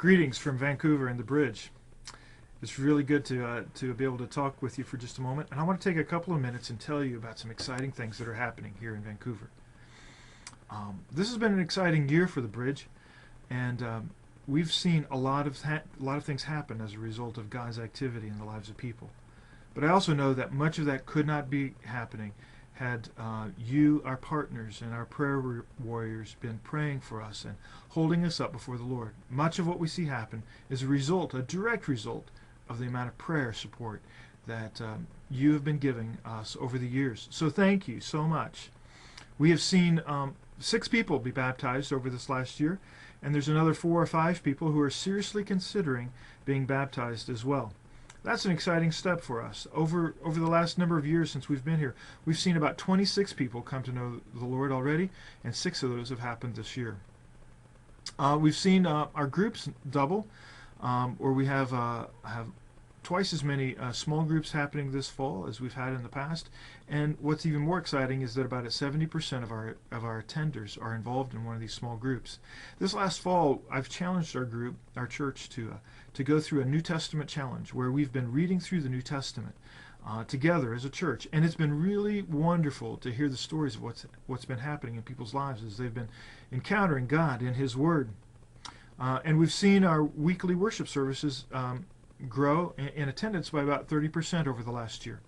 Greetings from Vancouver and the Bridge. It's really good to be able to talk with you for just a moment, and I want to take a couple of minutes and tell you about some exciting things that are happening here in Vancouver. This has been an exciting year for the Bridge, and we've seen a lot of things happen as a result of God's activity in the lives of people. But I also know that much of that could not be happening had you, our partners, and our prayer warriors been praying for us and holding us up before the Lord. Much of what we see happen is a direct result of the amount of prayer support that you have been giving us over the years. So thank you so much. We have seen 6 people be baptized over this last year, and there's another 4 or 5 people who are seriously considering being baptized as well. That's an exciting step for us. Over the last number of years since we've been here, we've seen about 26 people come to know the Lord already, and 6 of those have happened this year. We've seen our groups double, or we have twice as many small groups happening this fall as we've had in the past. And what's even more exciting is that about 70% of our attenders are involved in one of these small groups. This last fall, I've challenged our church, to go through a New Testament challenge where we've been reading through the New Testament together as a church, and it's been really wonderful to hear the stories of what's been happening in people's lives as they've been encountering God in His Word. And we've seen our weekly worship services grow in attendance by about 30% over the last year.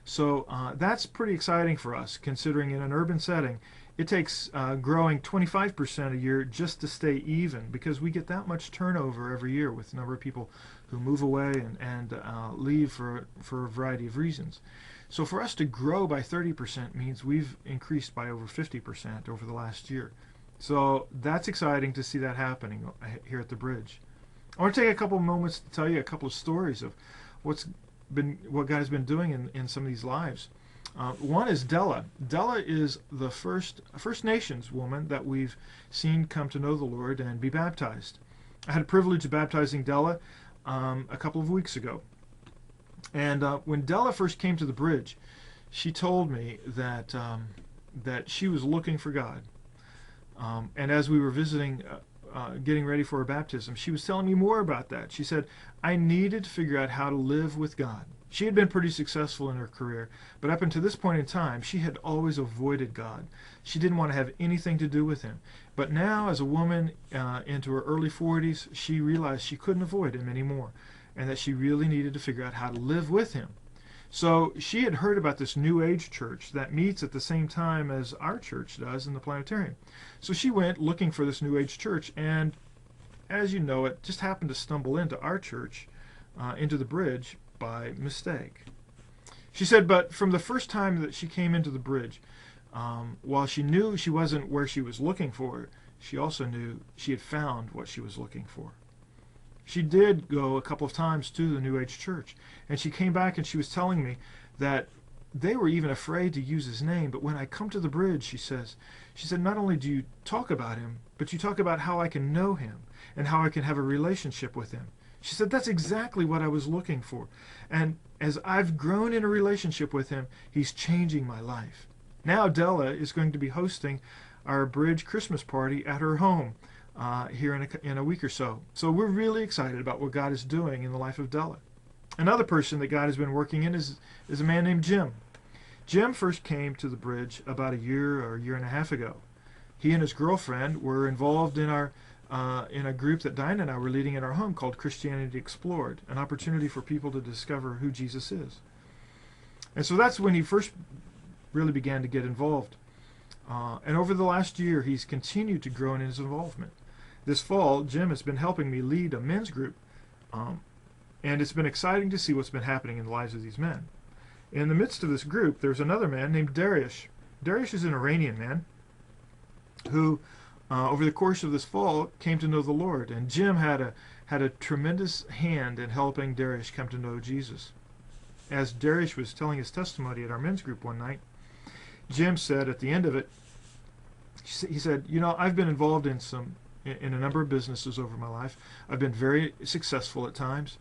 So that's pretty exciting for us, considering in an urban setting it takes growing 25% a year just to stay even, because we get that much turnover every year with the number of people who move away and leave for a variety of reasons. So for us to grow by 30% means we've increased by over 50% over the last year. So that's exciting to see that happening here at the Bridge. I want to take a couple of moments to tell you a couple of stories of what God has been doing in some of these lives. One is Della. Della is the First Nations woman that we've seen come to know the Lord and be baptized. I had the privilege of baptizing Della a couple of weeks ago. And when Della first came to the Bridge, she told me that she was looking for God. And as we were visiting, getting ready for her baptism, she was telling me more about that. She said, I needed to figure out how to live with God. She had been pretty successful in her career, but up until this point in time, she had always avoided God. She didn't want to have anything to do with Him. But now, as a woman into her early 40s, she realized she couldn't avoid Him anymore, and that she really needed to figure out how to live with Him. So she had heard about this New Age church that meets at the same time as our church does in the planetarium. So she went looking for this New Age church, and as you know, it just happened to stumble into our church, into the Bridge, by mistake. She said, but from the first time that she came into the Bridge, while she knew she wasn't where she was looking for, she also knew she had found what she was looking for. She did go a couple of times to the New Age church, and she came back and she was telling me that they were even afraid to use His name. But when I come to the Bridge, she said, not only do you talk about Him, but you talk about how I can know Him and how I can have a relationship with Him. She said, that's exactly what I was looking for. And as I've grown in a relationship with Him, He's changing my life. Now Della is going to be hosting our Bridge Christmas party at her home here in a week or so. So we're really excited about what God is doing in the life of Della. Another person that God has been working in is a man named Jim. Jim first came to the Bridge about a year or a year and a half ago. He and his girlfriend were involved in a group that Diane and I were leading in our home called Christianity Explored, an opportunity for people to discover who Jesus is. And so that's when he first really began to get involved. And over the last year, he's continued to grow in his involvement. This fall, Jim has been helping me lead a men's group, and it's been exciting to see what's been happening in the lives of these men. In the midst of this group, there's another man named Darius. Darius is an Iranian man who, over the course of this fall, came to know the Lord, and Jim had a tremendous hand in helping Darius come to know Jesus. As Darius was telling his testimony at our men's group one night, Jim said at the end of it, he said, I've been involved in a number of businesses over my life. I've been very successful at times.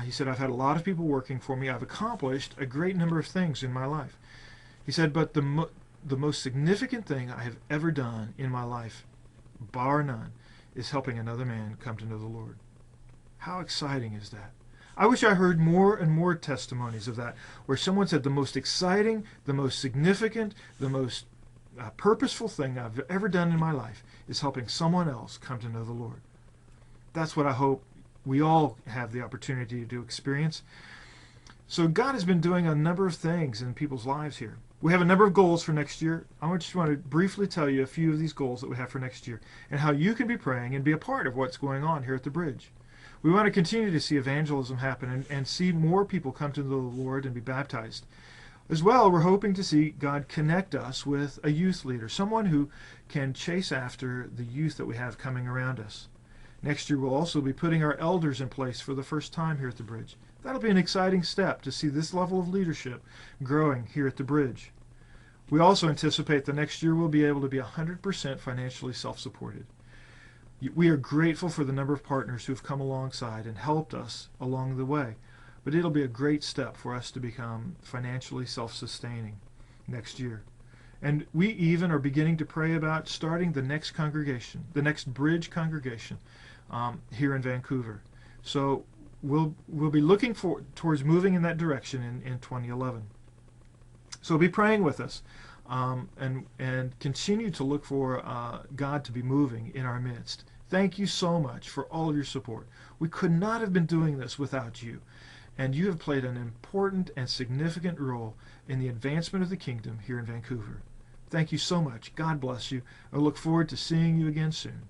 He said, I've had a lot of people working for me. I've accomplished a great number of things in my life. He said, but the most significant thing I have ever done in my life, bar none, is helping another man come to know the Lord. How exciting is that? I wish I heard more and more testimonies of that, where someone said the most exciting, the most significant, the most purposeful thing I've ever done in my life is helping someone else come to know the Lord. That's what I hope we all have the opportunity to experience. So God has been doing a number of things in people's lives here. We have a number of goals for next year. I just want to briefly tell you a few of these goals that we have for next year and how you can be praying and be a part of what's going on here at the Bridge. We want to continue to see evangelism happen and see more people come to the Lord and be baptized. As well, we're hoping to see God connect us with a youth leader, someone who can chase after the youth that we have coming around us. Next year, we'll also be putting our elders in place for the first time here at the Bridge. That'll be an exciting step to see this level of leadership growing here at the Bridge. We also anticipate the next year we'll be able to be 100% financially self-supported. We are grateful for the number of partners who have come alongside and helped us along the way, but it'll be a great step for us to become financially self-sustaining next year. And we even are beginning to pray about starting the next congregation, the next Bridge congregation here in Vancouver. So we'll be looking towards moving in that direction in 2011. So be praying with us and continue to look for God to be moving in our midst. Thank you so much for all of your support. We could not have been doing this without you, and you have played an important and significant role in the advancement of the kingdom here in Vancouver. Thank you so much. God bless you. I look forward to seeing you again soon.